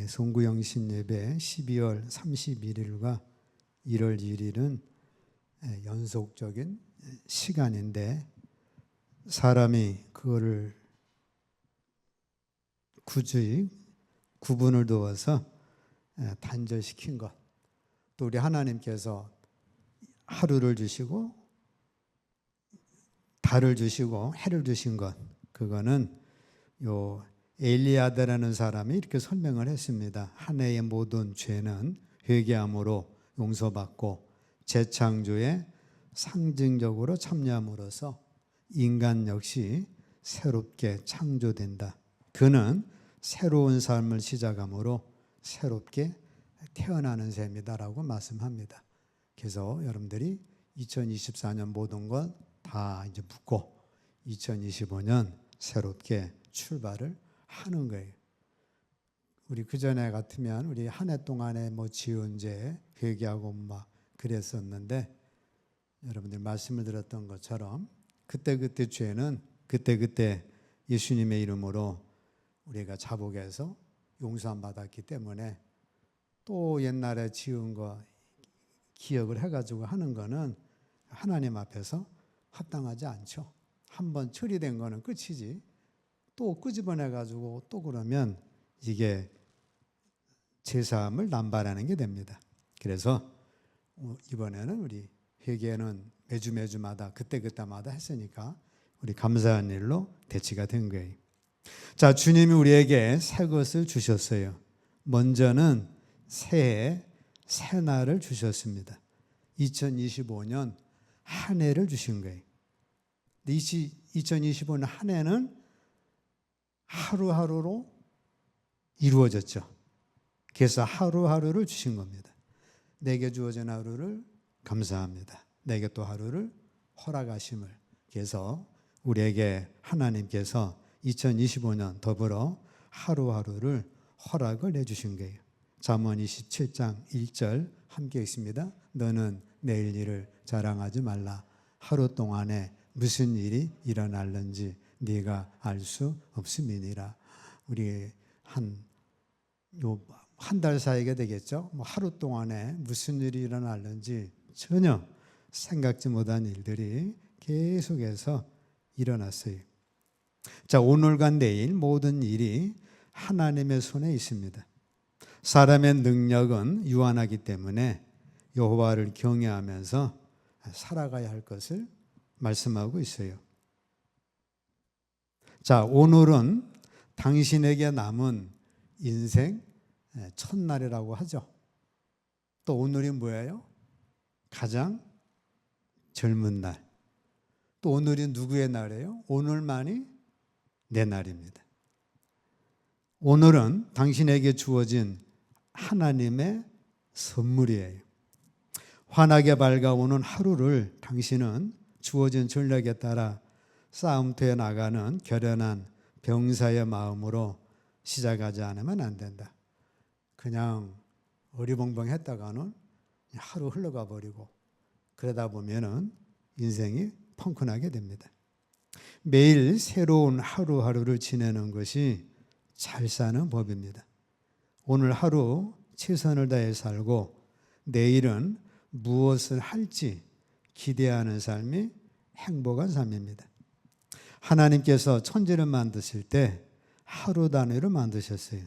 송구영신 예배 12월 31일과 1월 1일은 연속적인 시간인데 사람이 그거를 굳이 구분을 두어서 단절시킨 것, 또 우리 하나님께서 하루를 주시고 달을 주시고 해를 주신 것, 그거는 요 엘리야다라는 사람이 이렇게 설명을 했습니다. 한 해의 모든 죄는 회개함으로 용서받고 재창조에 상징적으로 참여함으로써 인간 역시 새롭게 창조된다. 그는 새로운 삶을 시작함으로 새롭게 태어나는 셈이다라고 말씀합니다. 그래서 여러분들이 2024년 모든 것 다 이제 묻고 2025년 새롭게 출발을 하는 거예요. 우리 그 전에 같으면 우리 한 해 동안에 지은 죄 회개하고 막 그랬었는데, 여러분들 말씀을 들었던 것처럼 그때 죄는 그때 예수님의 이름으로 우리가 자복해서 용서함 받았기 때문에 또 옛날에 지은 거 기억을 해가지고 하는 거는 하나님 앞에서 합당하지 않죠. 한번 처리된 거는 끝이지 또 끄집어내가지고 또 그러면 이게 제사함을 남발하는 게 됩니다. 그래서 이번에는 우리 회개는 매주마다 그때마다 했으니까 우리 감사한 일로 대치가 된 거예요. 자, 주님이 우리에게 새 것을 주셨어요. 먼저는 새해 새날을 주셨습니다. 2025년 한 해를 주신 거예요. 2025년 한 해는 하루하루로 이루어졌죠. 그래서 하루하루를 주신 겁니다. 내게 주어진 하루를 감사합니다. 내게 또 하루를 허락하심을. 그래서 우리에게 하나님께서 2025년 더불어 하루하루를 허락을 해주신 거예요. 잠언 27장 1절 함께 있습니다. 너는 내일 일을 자랑하지 말라. 하루 동안에 무슨 일이 일어날는지 네가 알 수 없음이니라. 우리 한 달 사이가 되겠죠. 하루 동안에 무슨 일이 일어날는지 전혀 생각지 못한 일들이 계속해서 일어났어요. 자, 오늘과 내일 모든 일이 하나님의 손에 있습니다. 사람의 능력은 유한하기 때문에 여호와를 경외하면서 살아가야 할 것을 말씀하고 있어요. 자, 오늘은 당신에게 남은 인생 첫날이라고 하죠. 또 오늘이 뭐예요? 가장 젊은 날. 또 오늘이 누구의 날이에요? 오늘만이 내 날입니다. 오늘은 당신에게 주어진 하나님의 선물이에요. 환하게 밝아오는 하루를 당신은 주어진 전략에 따라 싸움터에 나가는 결연한 병사의 마음으로 시작하지 않으면 안 된다. 그냥 어리벙벙했다가는 하루 흘러가 버리고 그러다 보면은 인생이 펑크나게 됩니다. 매일 새로운 하루하루를 지내는 것이 잘 사는 법입니다. 오늘 하루 최선을 다해 살고 내일은 무엇을 할지 기대하는 삶이 행복한 삶입니다. 하나님께서 천지를 만드실 때 하루 단위로 만드셨어요.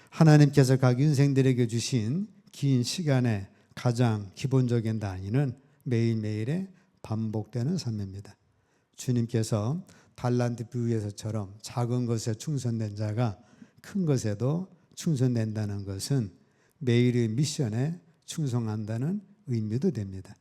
하나님께서 각 인생들에게 주신 긴 시간의 가장 기본적인 단위는 매일매일의 반복되는 삶입니다. 주님께서 달란트 비유에서처럼 작은 것에 충성된 자가 큰 것에도 충성된다는 것은 매일의 미션에 충성한다는 의미도 됩니다.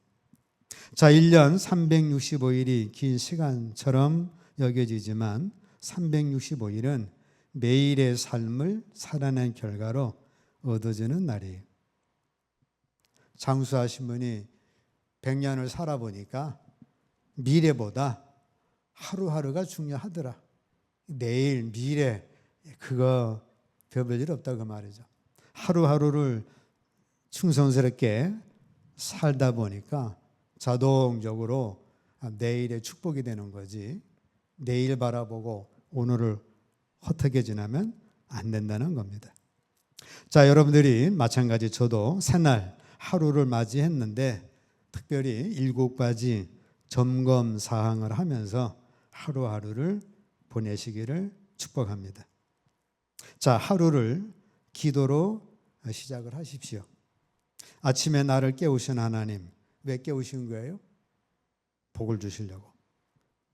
자, 1년 365일이 긴 시간처럼 여겨지지만 365일은 매일의 삶을 살아낸 결과로 얻어지는 날이에요. 장수하신 분이 100년을 살아보니까 미래보다 하루하루가 중요하더라. 내일, 미래 그거 별일 없다 그 말이죠. 하루하루를 충성스럽게 살다 보니까 자동적으로 내일의 축복이 되는 거지, 내일 바라보고 오늘을 헛되게 지나면 안 된다는 겁니다. 자, 여러분들이 마찬가지 저도 새날 하루를 맞이했는데 특별히 7가지 점검 사항을 하면서 하루하루를 보내시기를 축복합니다. 자, 하루를 기도로 시작을 하십시오. 아침에 나를 깨우신 하나님, 왜 깨우신 거예요? 복을 주시려고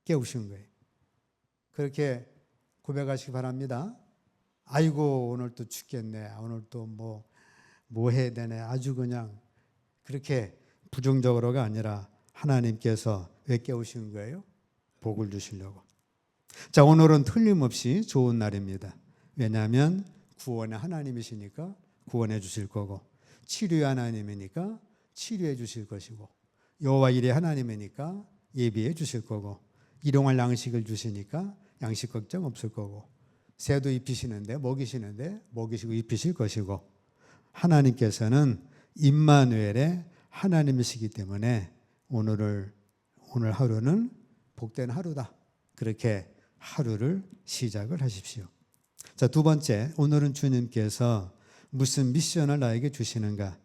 깨우신 거예요. 그렇게 고백하시기 바랍니다. 아이고, 오늘 또 죽겠네. 오늘 또 뭐 해야 되네. 아주 그냥 그렇게 부정적으로가 아니라 하나님께서 왜 깨우신 거예요? 복을 주시려고. 자, 오늘은 틀림없이 좋은 날입니다. 왜냐하면 구원의 하나님이시니까 구원해 주실 거고, 치료의 하나님이니까 치료해 주실 것이고, 여호와 일의 하나님이니까 예비해 주실 거고, 일용할 양식을 주시니까 양식 걱정 없을 거고, 새도 입히시는데 먹이시고 입히실 것이고, 하나님께서는 임마누엘의 하나님이시기 때문에 오늘 하루는 복된 하루다. 그렇게 하루를 시작을 하십시오. 자, 두 번째, 오늘은 주님께서 무슨 미션을 나에게 주시는가?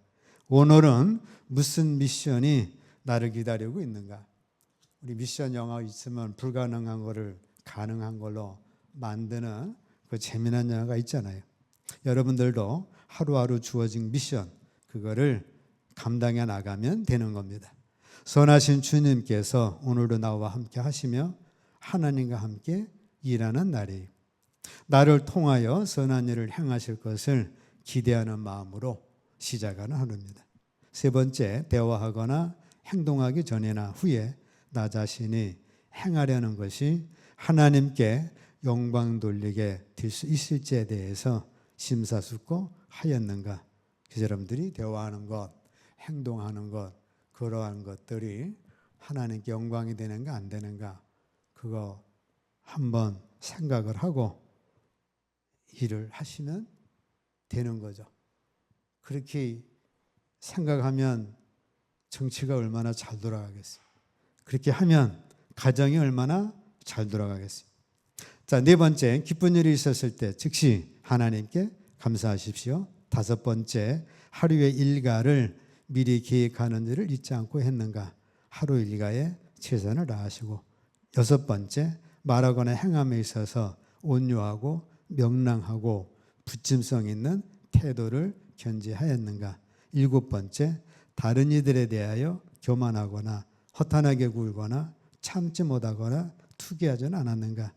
오늘은 무슨 미션이 나를 기다리고 있는가? 우리 미션 영화 있으면 불가능한 거를 가능한 걸로 만드는 그 재미난 영화가 있잖아요. 여러분들도 하루하루 주어진 미션, 그거를 감당해 나가면 되는 겁니다. 선하신 주님께서 오늘도 나와 함께 하시며 하나님과 함께 일하는 날이에요. 나를 통하여 선한 일을 행하실 것을 기대하는 마음으로 시작하는 하루입니다. 세 번째, 대화하거나 행동하기 전이나 후에 나 자신이 행하려는 것이 하나님께 영광 돌리게 될 수 있을지에 대해서 심사숙고하였는가? 그래서 여러분들이 대화하는 것, 행동하는 것, 그러한 것들이 하나님께 영광이 되는가 안 되는가? 그거 한번 생각을 하고 일을 하시면 되는 거죠. 그렇게 생각하면 정치가 얼마나 잘 돌아가겠어요. 그렇게 하면 가정이 얼마나 잘 돌아가겠어요. 자, 네 번째, 기쁜 일이 있었을 때 즉시 하나님께 감사하십시오. 다섯 번째, 하루의 일과를 미리 계획하는 일을 잊지 않고 했는가? 하루 일과에 최선을 다하시고. 여섯 번째, 말하거나 행함에 있어서 온유하고 명랑하고 붙임성 있는 태도를 견지하였는가? 일곱 번째, 다른 이들에 대하여 교만하거나 허탄하게 굴거나 참지 못하거나 투기하지는 않았는가?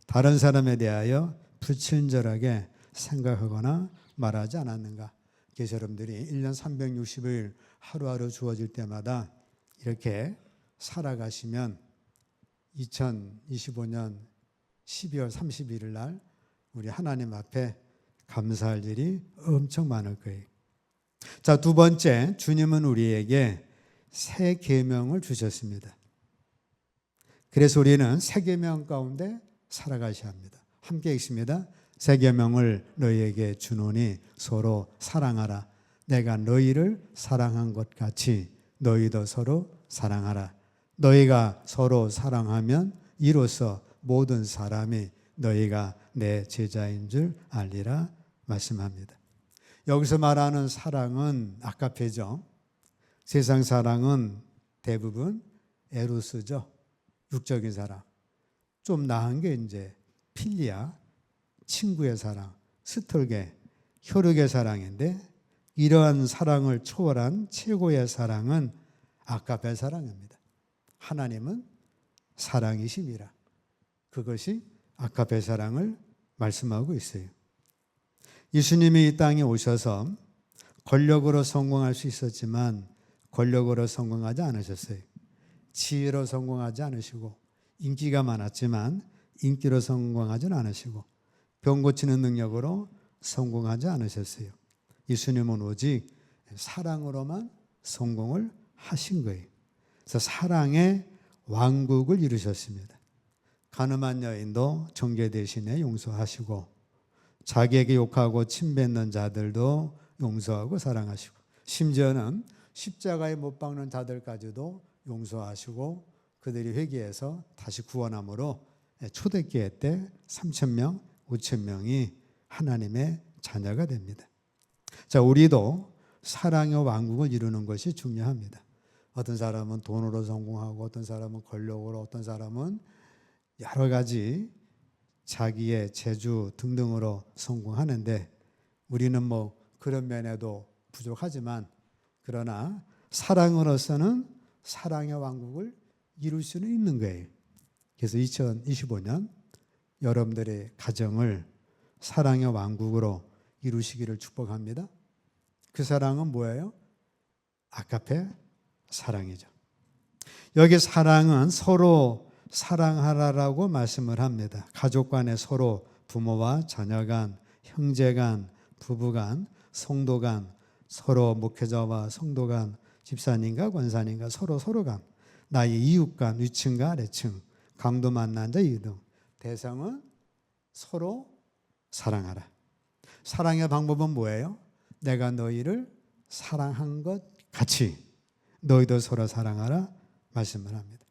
다른 사람에 대하여 불친절하게 생각하거나 말하지 않았는가? 그래서 여러분들이 1년 365일 하루하루 주어질 때마다 이렇게 살아가시면 2025년 12월 31일 날 우리 하나님 앞에 감사할 일이 엄청 많을 거예요. 자, 두 번째, 주님은 우리에게 새 계명을 주셨습니다. 그래서 우리는 새 계명 가운데 살아가셔야 합니다. 함께 읽습니다. 새 계명을 너희에게 주노니 서로 사랑하라. 내가 너희를 사랑한 것 같이 너희도 서로 사랑하라. 너희가 서로 사랑하면 이로써 모든 사람이 너희가 내 제자인 줄 알리라 말씀합니다. 여기서 말하는 사랑은 아가페죠. 세상 사랑은 대부분 에로스죠. 육적인 사랑. 좀 나은 게 이제 필리아, 친구의 사랑, 스톨게, 혈육의 사랑인데 이러한 사랑을 초월한 최고의 사랑은 아가페 사랑입니다. 하나님은 사랑이심이라. 그것이 아가페 사랑을 말씀하고 있어요. 예수님이 이 땅에 오셔서 권력으로 성공할 수 있었지만 권력으로 성공하지 않으셨어요. 지혜로 성공하지 않으시고 인기가 많았지만 인기로 성공하지는 않으시고 병 고치는 능력으로 성공하지 않으셨어요. 예수님은 오직 사랑으로만 성공을 하신 거예요. 그래서 사랑의 왕국을 이루셨습니다. 가늠한 여인도 정죄 대신에 용서하시고 자기에게 욕하고 침뱉는 자들도 용서하고 사랑하시고 심지어는 십자가에 못 박는 자들까지도 용서하시고 그들이 회개해서 다시 구원함으로 초대교회 때 3,000명, 5,000명이 하나님의 자녀가 됩니다. 자, 우리도 사랑의 왕국을 이루는 것이 중요합니다. 어떤 사람은 돈으로 성공하고 어떤 사람은 권력으로 어떤 사람은 여러 가지 자기의 재주 등등으로 성공하는데 우리는 뭐 그런 면에도 부족하지만 그러나 사랑으로서는 사랑의 왕국을 이룰 수는 있는 거예요. 그래서 2025년 여러분들의 가정을 사랑의 왕국으로 이루시기를 축복합니다. 그 사랑은 뭐예요? 아가페 사랑이죠. 여기 사랑은 서로 사랑하라라고 말씀을 합니다. 가족 간에 서로 부모와 자녀 간, 형제 간, 부부 간, 성도 간, 서로 목회자와 성도 간, 집사님과 권사님과 서로 간, 나의 이웃 간, 위층과 아래층, 강도 만난 자 이등. 대상은 서로 사랑하라. 사랑의 방법은 뭐예요? 내가 너희를 사랑한 것 같이 너희도 서로 사랑하라 말씀을 합니다.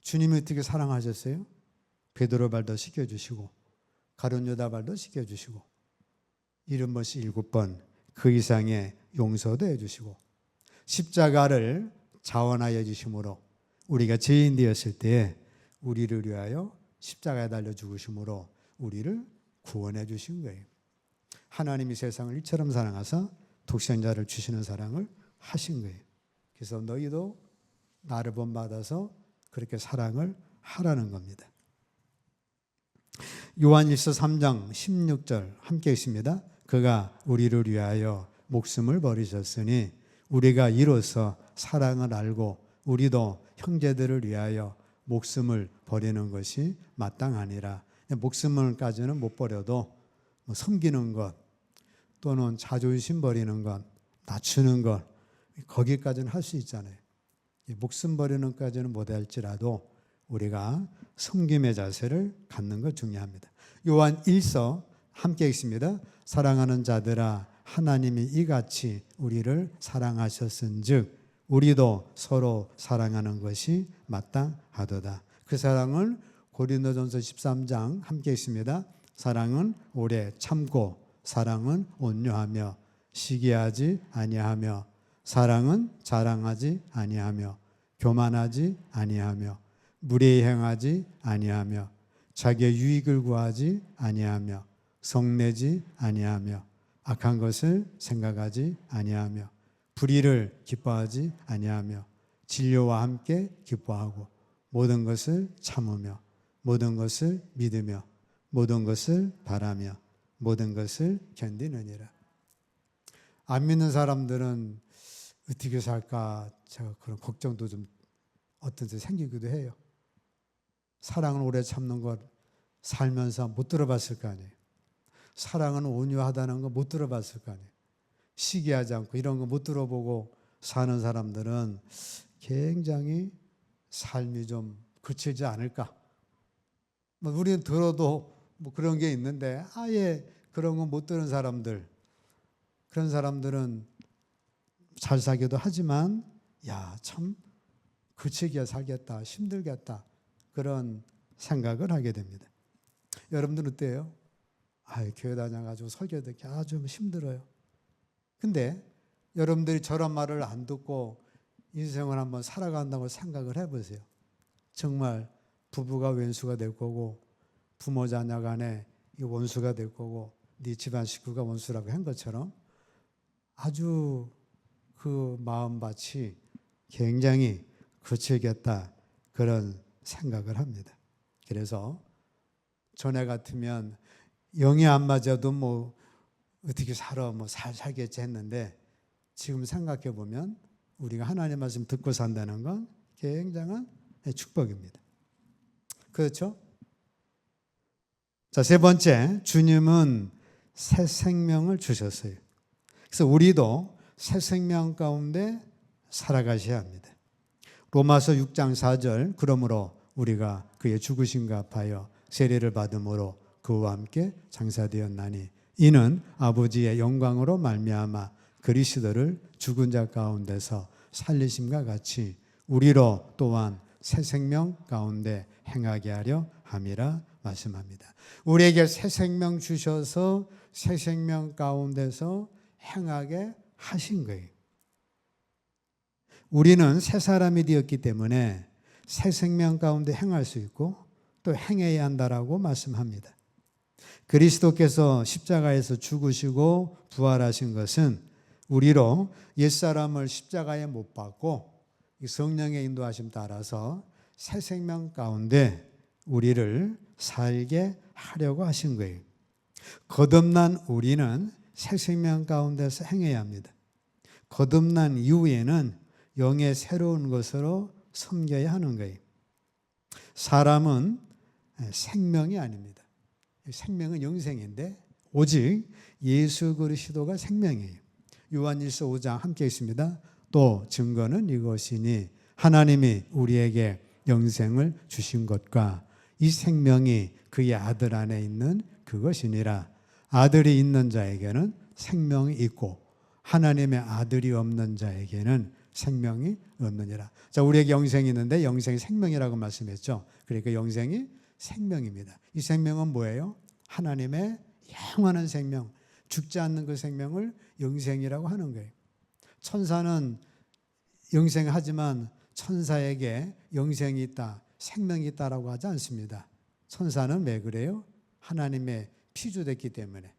주님이 어떻게 사랑하셨어요? 베드로 발도 씻겨주시고 가룟 유다 발도 씻겨주시고 70번씩 7번 그 이상의 용서도 해주시고 십자가를 자원하여 주심으로 우리가 죄인 되었을 때에 우리를 위하여 십자가에 달려 죽으심으로 우리를 구원해 주신 거예요. 하나님이 세상을 이처럼 사랑하사 독생자를 주시는 사랑을 하신 거예요. 그래서 너희도 나를 본받아서 그렇게 사랑을 하라는 겁니다. 요한일서 3장 16절 함께 있습니다. 그가 우리를 위하여 목숨을 버리셨으니 우리가 이로써 사랑을 알고 우리도 형제들을 위하여 목숨을 버리는 것이 마땅하니라. 목숨을까지는 못 버려도 섬기는 것 또는 자존심 버리는 것, 낮추는 것 거기까지는 할 수 있잖아요. 목숨 버리는 것까지는 못할지라도 우리가 섬김의 자세를 갖는 것 중요합니다. 요한 1서 함께 읽습니다. 사랑하는 자들아 하나님이 이같이 우리를 사랑하셨은즉 우리도 서로 사랑하는 것이 마땅하도다. 그 사랑을 고린도전서 13장 함께 읽습니다. 사랑은 오래 참고 사랑은 온유하며 시기하지 아니하며 사랑은 자랑하지 아니하며 교만하지 아니하며 무례히 행하지 아니하며 자기의 유익을 구하지 아니하며 성내지 아니하며 악한 것을 생각하지 아니하며 불의를 기뻐하지 아니하며 진료와 함께 기뻐하고 모든 것을 참으며 모든 것을 믿으며 모든 것을 바라며 모든 것을 견디느니라. 안 믿는 사람들은 어떻게 살까 제가 그런 걱정도 좀 어떤 때 생기기도 해요. 사랑을 오래 참는 것 살면서 못 들어봤을 거 아니에요. 사랑은 온유하다는 거 못 들어봤을 거 아니에요. 시기하지 않고 이런 거 못 들어보고 사는 사람들은 굉장히 삶이 좀 거칠지 않을까. 우리는 들어도 뭐 그런 게 있는데 아예 그런 거 못 들은 사람들, 그런 사람들은 잘 살기도 하지만 야, 참 거칠게 살겠다, 힘들겠다 그런 생각을 하게 됩니다. 여러분들 어때요? 교회 다녀가지고 설교 듣기 아주 힘들어요. 근데 여러분들이 저런 말을 안 듣고 인생을 한번 살아간다고 생각을 해보세요. 정말 부부가 왼수가 될 거고 부모 자녀 간에 원수가 될 거고 네 집안 식구가 원수라고 한 것처럼 아주 그 마음밭이 굉장히 거칠겠다 그런 생각을 합니다. 그래서 전에 같으면 영이 안 맞아도 뭐 어떻게 살아 뭐 살겠지 했는데 지금 생각해 보면 우리가 하나님 말씀 듣고 산다는 건 굉장한 축복입니다. 그렇죠? 자, 세 번째, 주님은 새 생명을 주셨어요. 그래서 우리도 새 생명 가운데 살아가셔야 합니다. 로마서 6장 4절 그러므로 우리가 그의 죽으심과 합하여 세례를 받음으로 그와 함께 장사되었나니 이는 아버지의 영광으로 말미암아 그리스도를 죽은 자 가운데서 살리심과 같이 우리로 또한 새 생명 가운데 행하게 하려 함이라 말씀합니다. 우리에게 새 생명 주셔서 새 생명 가운데서 행하게 하신 거예요. 우리는 새 사람이 되었기 때문에 새 생명 가운데 행할 수 있고 또 행해야 한다라고 말씀합니다. 그리스도께서 십자가에서 죽으시고 부활하신 것은 우리로 옛사람을 십자가에 못 박고 성령의 인도하심 따라서 새 생명 가운데 우리를 살게 하려고 하신 거예요. 거듭난 우리는 새 생명 가운데서 행해야 합니다. 거듭난 이후에는 영의 새로운 것으로 섬겨야 하는 거예요. 사람은 생명이 아닙니다. 생명은 영생인데 오직 예수 그리스도가 생명이에요. 요한일서 5장 함께 있습니다. 또 증거는 이것이니 하나님이 우리에게 영생을 주신 것과 이 생명이 그의 아들 안에 있는 그것이니라. 아들이 있는 자에게는 생명이 있고 하나님의 아들이 없는 자에게는 생명이 없느니라. 자, 우리에게 영생이 있는데 영생이 생명이라고 말씀했죠. 그러니까 영생이 생명입니다. 이 생명은 뭐예요? 하나님의 영원한 생명, 죽지 않는 그 생명을 영생이라고 하는 거예요. 천사는 영생하지만 천사에게 영생이 있다, 생명이 있다라고 하지 않습니다. 천사는 왜 그래요? 하나님의 피조됐기 때문에.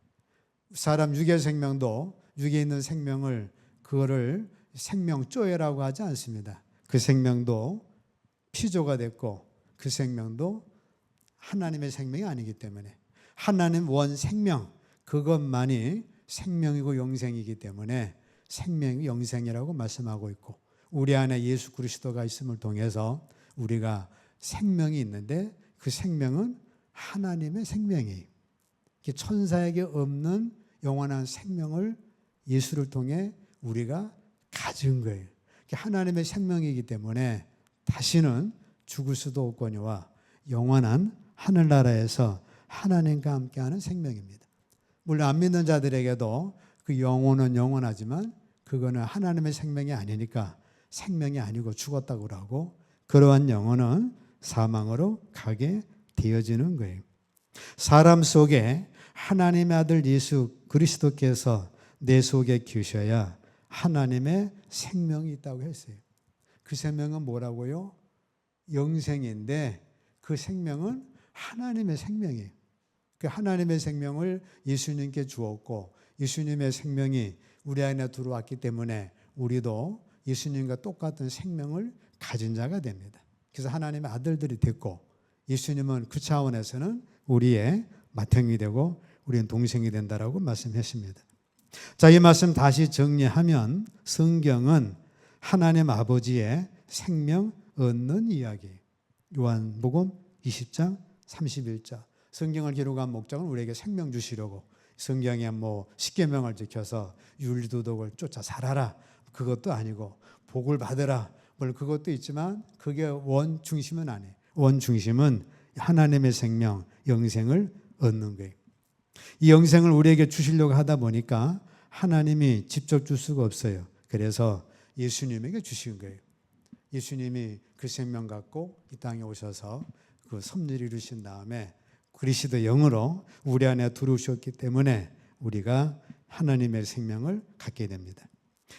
사람 육의 생명도 육에 있는 생명을 그거를 생명조회라고 하지 않습니다. 그 생명도 피조가 됐고 그 생명도 하나님의 생명이 아니기 때문에 하나님 원 생명 그것만이 생명이고 영생이기 때문에 생명이 영생이라고 말씀하고 있고 우리 안에 예수 그리스도가 있음을 통해서 우리가 생명이 있는데 그 생명은 하나님의 생명이에요. 천사에게 없는 영원한 생명을 예수를 통해 우리가 가진 거예요. 하나님의 생명이기 때문에 다시는 죽을 수도 없거니와 영원한 하늘나라에서 하나님과 함께하는 생명입니다. 물론 안 믿는 자들에게도 그 영혼은 영원하지만 그거는 하나님의 생명이 아니니까 생명이 아니고 죽었다고 하고 그러한 영혼은 사망으로 가게 되어지는 거예요. 사람 속에 하나님의 아들 예수 그리스도께서 내 속에 계셔야 하나님의 생명이 있다고 했어요. 그 생명은 뭐라고요? 영생인데 그 생명은 하나님의 생명이에요. 그 하나님의 생명을 예수님께 주었고 예수님의 생명이 우리 안에 들어왔기 때문에 우리도 예수님과 똑같은 생명을 가진 자가 됩니다. 그래서 하나님의 아들들이 됐고 예수님은 그 차원에서는 우리의 맏형이 되고 우리는 동생이 된다라고 말씀했습니다. 자, 이 말씀 다시 정리하면 성경은 하나님 아버지의 생명 얻는 이야기예요. 요한복음 20장 31절. 성경을 기록한 목적은 우리에게 생명 주시려고 성경에 뭐 십계명을 지켜서 윤리도덕을 쫓아 살아라 그것도 아니고 복을 받으라 뭘 그것도 있지만 그게 원 중심은 아니에요. 원 중심은 하나님의 생명 영생을 얻는 거예요. 이 영생을 우리에게 주시려고 하다 보니까 하나님이 직접 줄 수가 없어요. 그래서 예수님에게 주신 거예요. 예수님이 그 생명 갖고 이 땅에 오셔서 그 섭리를 이루신 다음에 그리스도 영으로 우리 안에 들어오셨기 때문에 우리가 하나님의 생명을 갖게 됩니다.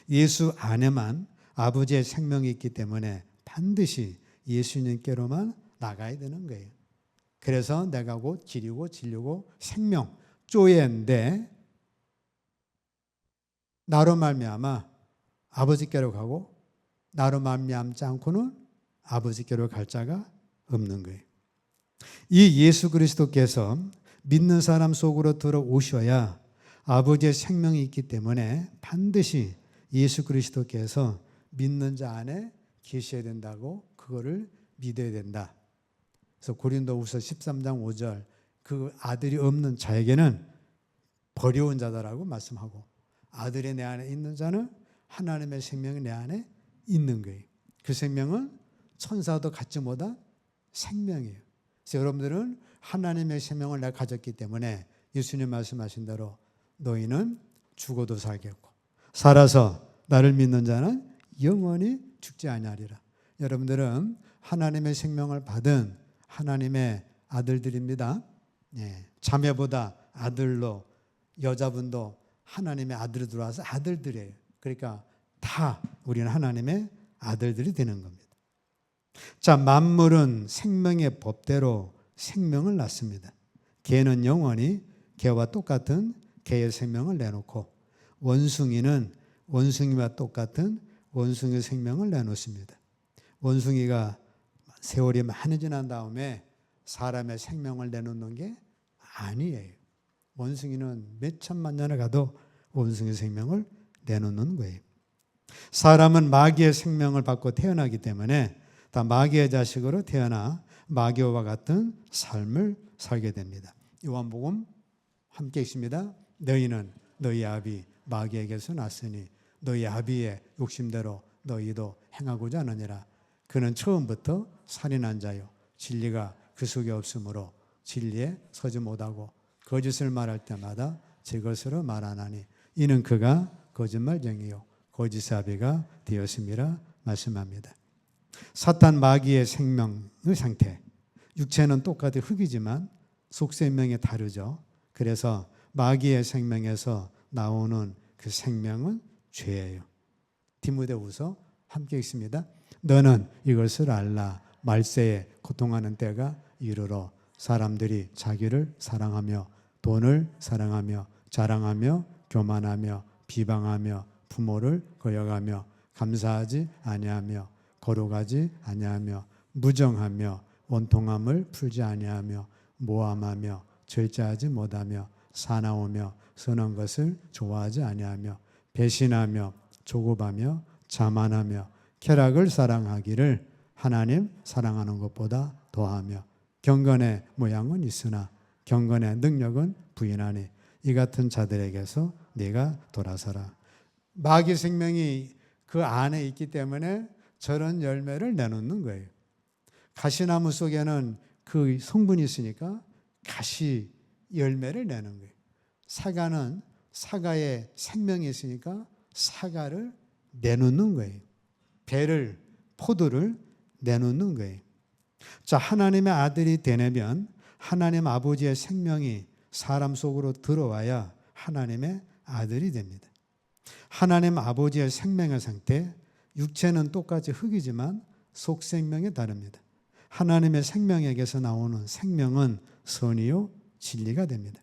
예수 안에만 아버지의 생명이 있기 때문에 반드시 예수님께로만 나가야 되는 거예요. 그래서 내가 곧 길이고 진리고 생명 쪼예인데 나로 말미암아 아버지께로 가고 나로 말미암지 않고는 아버지께로 갈 자가 없는 거예요. 이 예수 그리스도께서 믿는 사람 속으로 들어오셔야 아버지의 생명이 있기 때문에 반드시 예수 그리스도께서 믿는 자 안에 계셔야 된다고 그거를 믿어야 된다. 그래서 고린도후서 13장 5절 그 아들이 없는 자에게는 버려온 자다라고 말씀하고 아들이 내 안에 있는 자는 하나님의 생명이 내 안에 있는 거예요. 그 생명은 천사도 갖지 못한 생명이에요. 그래서 여러분들은 하나님의 생명을 내가 가졌기 때문에 예수님 말씀하신 대로 너희는 죽어도 살겠고 살아서 나를 믿는 자는 영원히 죽지 아니하리라. 여러분들은 하나님의 생명을 받은 하나님의 아들들입니다. 자매보다 아들로 여자분도 하나님의 아들이 들어와서 아들들이에요. 그러니까 다 우리는 하나님의 아들들이 되는 겁니다. 자, 만물은 생명의 법대로 생명을 낳습니다. 개는 영원히 개와 똑같은 개의 생명을 내놓고 원숭이는 원숭이와 똑같은 원숭이 생명을 내놓습니다. 원숭이가 세월이 많이 지난 다음에 사람의 생명을 내놓는 게 아니에요. 원숭이는 몇 천만 년을 가도 원숭이 생명을 내놓는 거예요. 사람은 마귀의 생명을 받고 태어나기 때문에 다 마귀의 자식으로 태어나 마귀와 같은 삶을 살게 됩니다. 요한복음 함께 읽습니다. 너희는 너희 아비 마귀에게서 났으니 너희 아비의 욕심대로 너희도 행하고자 하느니라. 그는 처음부터 살인한 자요 진리가 그 속에 없으므로 진리에 서지 못하고 거짓을 말할 때마다 제 것으로 말하나니 이는 그가 거짓말쟁이요 거짓의 아비가 되었음이라 말씀합니다. 사탄 마귀의 생명의 상태, 육체는 똑같이 흙이지만 속생명이 다르죠. 그래서 마귀의 생명에서 나오는 그 생명은 죄예요. 디모데후서 함께 읽습니다. 너는 이것을 알라. 말세에 고통하는 때가 이르러 사람들이 자기를 사랑하며 돈을 사랑하며 자랑하며 교만하며 비방하며 부모를 거역하며 감사하지 아니하며 거룩하지 아니하며 무정하며 원통함을 풀지 아니하며 모함하며 절제하지 못하며 사나우며 선한 것을 좋아하지 아니하며 배신하며 조급하며 자만하며 쾌락을 사랑하기를 하나님 사랑하는 것보다 더하며 경건의 모양은 있으나 경건의 능력은 부인하니 이 같은 자들에게서 네가 돌아서라. 마귀 생명이 그 안에 있기 때문에 저런 열매를 내놓는 거예요. 가시나무 속에는 그 성분이 있으니까 가시 열매를 내는 거예요. 사과는 사과에 생명이 있으니까 사과를 내놓는 거예요. 배를, 포도를 내놓는 거예요. 자, 하나님의 아들이 되려면 하나님 아버지의 생명이 사람 속으로 들어와야 하나님의 아들이 됩니다. 하나님 아버지의 생명의 상태, 육체는 똑같이 흙이지만 속 생명이 다릅니다. 하나님의 생명에게서 나오는 생명은 선이요 진리가 됩니다.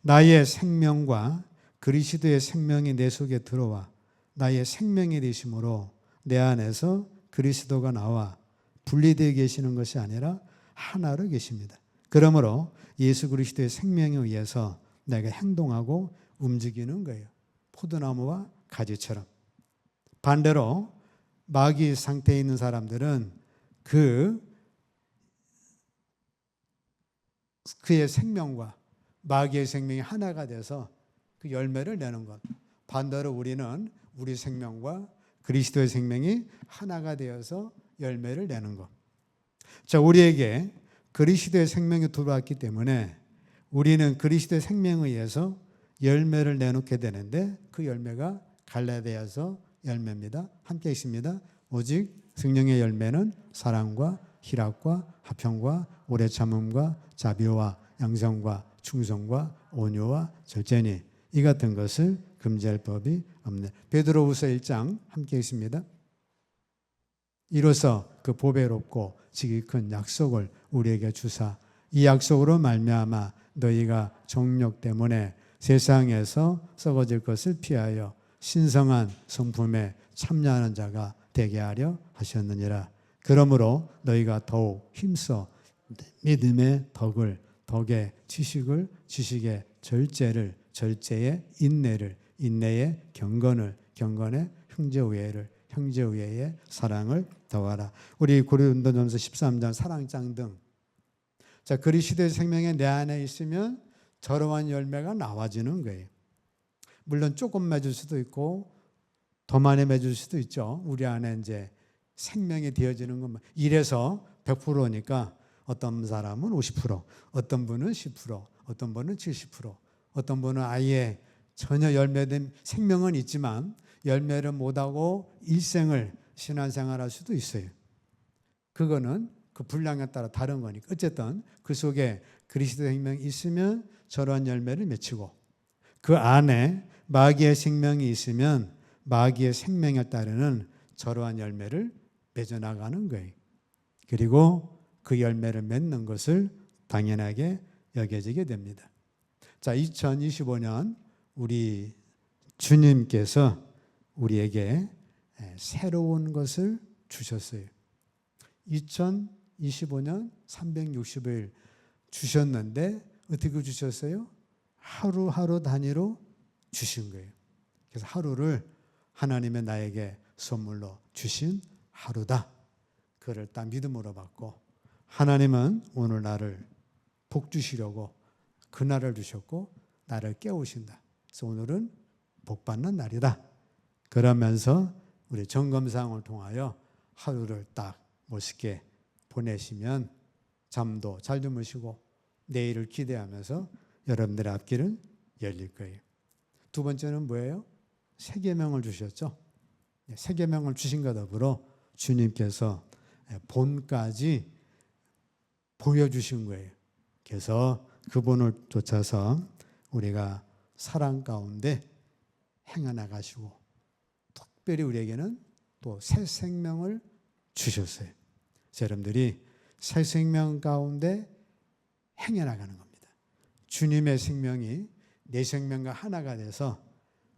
나의 생명과 그리스도의 생명이 내 속에 들어와 나의 생명이 되심으로 내 안에서 그리스도가 나와 분리되어 계시는 것이 아니라 하나로 계십니다. 그러므로 예수 그리스도의 생명에 의해서 내가 행동하고 움직이는 거예요. 포도나무와 가지처럼. 반대로 마귀 상태에 있는 사람들은 그의 생명과 마귀의 생명이 하나가 돼서 그 열매를 내는 것. 반대로 우리는 우리 생명과 그리스도의 생명이 하나가 되어서 열매를 내는 것. 자, 우리에게 그리스도의 생명이 들어왔기 때문에 우리는 그리스도의 생명에 의해서 열매를 내놓게 되는데 그 열매가 갈라디아서 열매입니다. 함께 있습니다. 오직 성령의 열매는 사랑과 희락과 화평과 오래 참음과 자비와 양성과 충성과 온유와 절제니 이 같은 것을 금지할 법이 없네. 베드로후서 1장 함께 있습니다. 이로써 그 보배롭고 지극히 큰 약속을 우리에게 주사 이 약속으로 말미암아 너희가 정욕 때문에 세상에서 썩어질 것을 피하여 신성한 성품에 참여하는 자가 되게 하려 하셨느니라. 그러므로 너희가 더욱 힘써 믿음의 덕을, 덕의 지식을, 지식의 절제를, 절제의 인내를, 인내의 경건을, 경건의 형제우애를, 형제우애의 사랑을 더하라. 우리 고린도전서 13장 사랑장 등. 자, 그리스도의 생명이 내 안에 있으면 저러한 열매가 나와지는 거예요. 물론 조금 맺을 수도 있고 더 많이 맺을 수도 있죠. 우리 안에 이제 생명이 되어지는 것만. 이래서 100%니까 어떤 사람은 50%, 어떤 분은 10%, 어떤 분은 70%, 어떤 분은 아예 전혀 열매된 생명은 있지만 열매를 못하고 일생을 신앙생활할 수도 있어요. 그거는 그 분량에 따라 다른 거니까. 어쨌든 그 속에 그리스도의 생명이 있으면 저러한 열매를 맺히고 그 안에 마귀의 생명이 있으면 마귀의 생명에 따르는 저러한 열매를 맺어 나가는 거예요. 그리고 그 열매를 맺는 것을 당연하게 여겨지게 됩니다. 자, 2025년 우리 주님께서 우리에게 새로운 것을 주셨어요. 2025년 365일 주셨는데 어떻게 주셨어요? 하루하루 단위로 주신 거예요. 그래서 하루를 하나님의 나에게 선물로 주신 하루다. 그를 딱 믿음으로 받고 하나님은 오늘 나를 복 주시려고 그날을 주셨고 나를 깨우신다. 그래서 오늘은 복 받는 날이다. 그러면서 우리 점검상을 통하여 하루를 딱 멋있게 보내시면 잠도 잘 주무시고 내일을 기대하면서 여러분들의 앞길은 열릴 거예요. 두 번째는 뭐예요? 새 계명을 주셨죠. 새 계명을 주신 것 더불어 주님께서 본까지 보여주신 거예요. 그래서 그분을 쫓아서 우리가 사랑 가운데 행해나가시고 특별히 우리에게는 또 새 생명을 주셨어요. 여러분들이 새 생명 가운데 행해나가는 겁니다. 주님의 생명이 내 생명과 하나가 돼서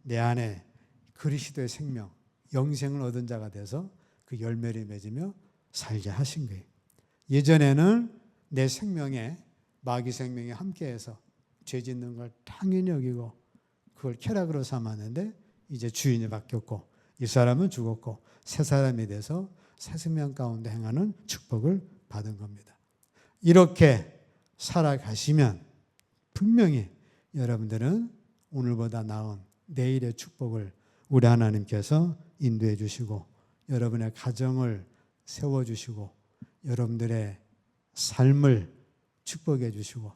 내 안에 그리스도의 생명, 영생을 얻은 자가 돼서 그 열매를 맺으며 살게 하신 거예요. 예전에는 내 생명에 마귀 생명이 함께해서 죄 짓는 걸 당연히 여기고 그걸 쾌락으로 삼았는데 이제 주인이 바뀌었고 이 사람은 죽었고 새 사람이 돼서 새 생명 가운데 행하는 축복을 받은 겁니다. 이렇게 살아가시면 분명히 여러분들은 오늘보다 나은 내일의 축복을 우리 하나님께서 인도해 주시고 여러분의 가정을 세워주시고 여러분들의 삶을 축복해 주시고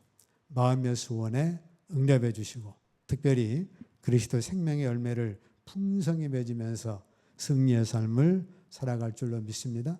마음의 소원에 응답해 주시고 특별히 그리스도 생명의 열매를 풍성히 맺으면서 승리의 삶을 살아갈 줄로 믿습니다.